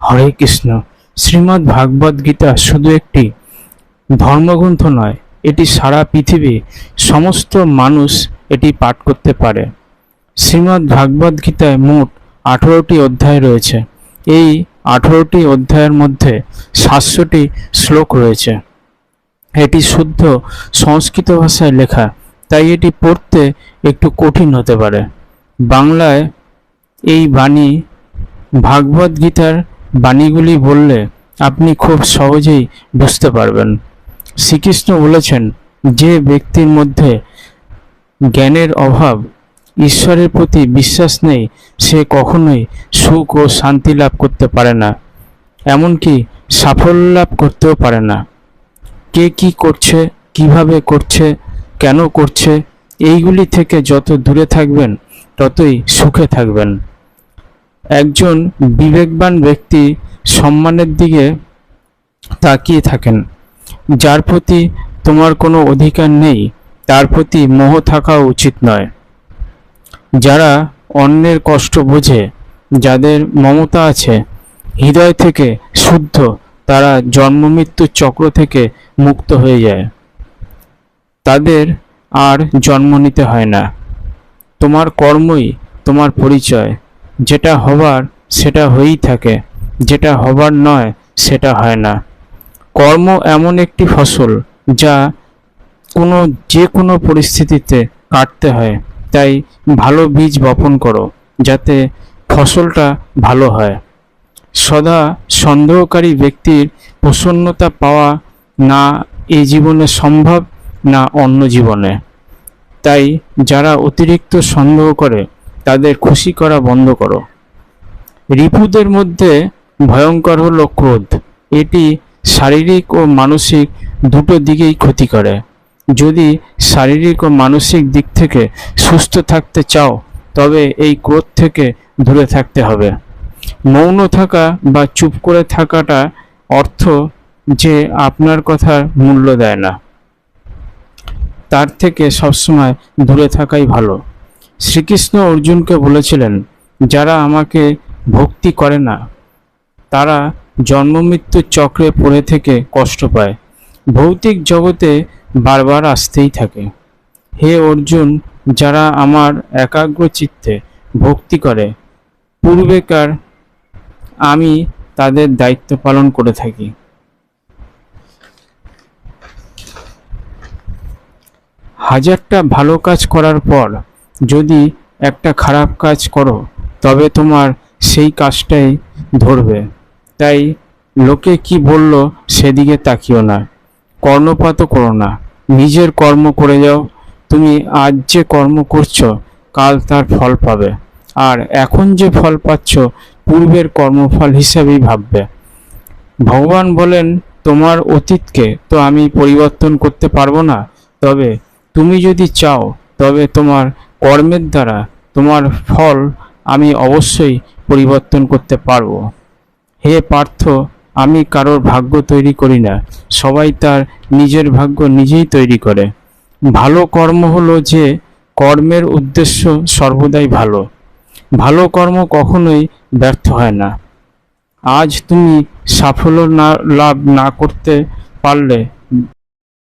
হরে কৃষ্ণ। শ্রীমদ্ ভাগবত গীতা শুধু একটি ধর্মগ্রন্থ নয়, এটি সারা পৃথিবী সমস্ত মানুষ এটি পাঠ করতে পারে। শ্রীমদ্ ভাগবত গীতায় মোট 18টি অধ্যায় রয়েছে। এই 18টি অধ্যায়ের মধ্যে 700টি শ্লোক রয়েছে। এটি শুদ্ধ সংস্কৃত ভাষায় লেখা, তাই এটি পড়তে একটু কঠিন হতে পারে। বাংলায় এই বাণী, ভাগবত গীতার বাণীগুলি বললে আপনি খুব সহজেই বুঝতে পারবেন। শ্রীকৃষ্ণ বলেছেন, যে ব্যক্তির মধ্যে জ্ঞানের অভাব, ঈশ্বরের প্রতি বিশ্বাস নেই, সে কখনোই সুখ ও শান্তি লাভ করতে পারে না, এমনকি সাফল্য লাভ করতেও পারে না। কে কি করছে, কিভাবে করছে, কেন করছে, এইগুলি থেকে যত দূরে থাকবেন ততই সুখে থাকবেন। একজন বিবেকবান ব্যক্তি সম্মানের দিকে তাকিয়ে থাকেন। যার প্রতি তোমার কোনো অধিকার নেই, তার প্রতি মোহ থাকা উচিত নয়। যারা অন্যের কষ্ট বোঝে, যাদের মমতা আছে, হৃদয় থেকে শুদ্ধ, তারা জন্ম মৃত্যুর চক্র থেকে মুক্ত হয়ে যায়। তাদের আর জন্ম নিতে হয় না। তোমার কর্মই তোমার পরিচয়। যেটা হবার সেটা হয়েই থাকে, যেটা হবার নয় সেটা হয় না। কর্ম এমন একটি ফসল যা যে কোনো পরিস্থিতিতে কাটতে হয়। তাই ভালো বীজ বপন করো, যাতে ফসলটা ভালো হয়। সদা সন্দেহকারী ব্যক্তির প্রসন্নতা পাওয়া না এই জীবনে সম্ভব, না অন্য জীবনে। তাই যারা অতিরিক্ত সন্দেহ করে, তাদের খুশি করা বন্ধ করো। রিপুদের মধ্যে ভয়ঙ্কর হলো ক্রোধ। এটি শারীরিক ও মানসিক দুটো দিকেই ক্ষতি করে। যদি শারীরিক ও মানসিক দিক থেকে সুস্থ থাকতে চাও, তবে এই ক্রোধ থেকে দূরে থাকতে হবে। মৌন থাকা বা চুপ করে থাকাটা অর্থ যে আপনার কথার মূল্য দেয় না, তার থেকে সবসময় দূরে থাকাই ভালো। শ্রীকৃষ্ণ অর্জুনকে বলেছিলেন, যারা আমাকে ভক্তি করে না, তারা জন্মমৃত্যুর চক্রে পড়ে থেকে কষ্ট পায়, ভৌতিক জগতে বারবার আসতেই থাকে। হে অর্জুন, যারা আমার একাগ্র চিত্তে ভক্তি করে, পূর্বেকার আমি তাদের দায়িত্ব পালন করে থাকি। হাজারটা ভালো কাজ করার পর যদি একটা খারাপ কাজ করো, তবে তোমার সেই কাজটাই ধরবে। তাই লোকে কি বলল সেদিকে তাকিও না, কর্ণপাতও করো না, নিজের কর্ম করে যাও। তুমি আজ যে কর্ম করছো, কাল তার ফল পাবে। আর এখন যে ফল পাচ্ছ, পূর্বের কর্মফল হিসাবেই ভাববে। ভগবান বলেন, তোমার অতীতকে তো আমি পরিবর্তন করতে পারবো না, তবে তুমি যদি চাও, তবে তোমার কর্মের দ্বারা তোমার ফল আমি অবশ্যই পরিবর্তন করতে পারবো। হে পার্থ, আমি কারোর ভাগ্য তৈরি করি না, সবাই তার নিজের ভাগ্য নিজেই তৈরি করে। ভালো কর্ম হলো যে কর্মের উদ্দেশ্য সর্বদাই ভালো। ভালো কর্ম কখনোই ব্যর্থ হয় না। আজ তুমি সাফল্য লাভ না করতে পারলে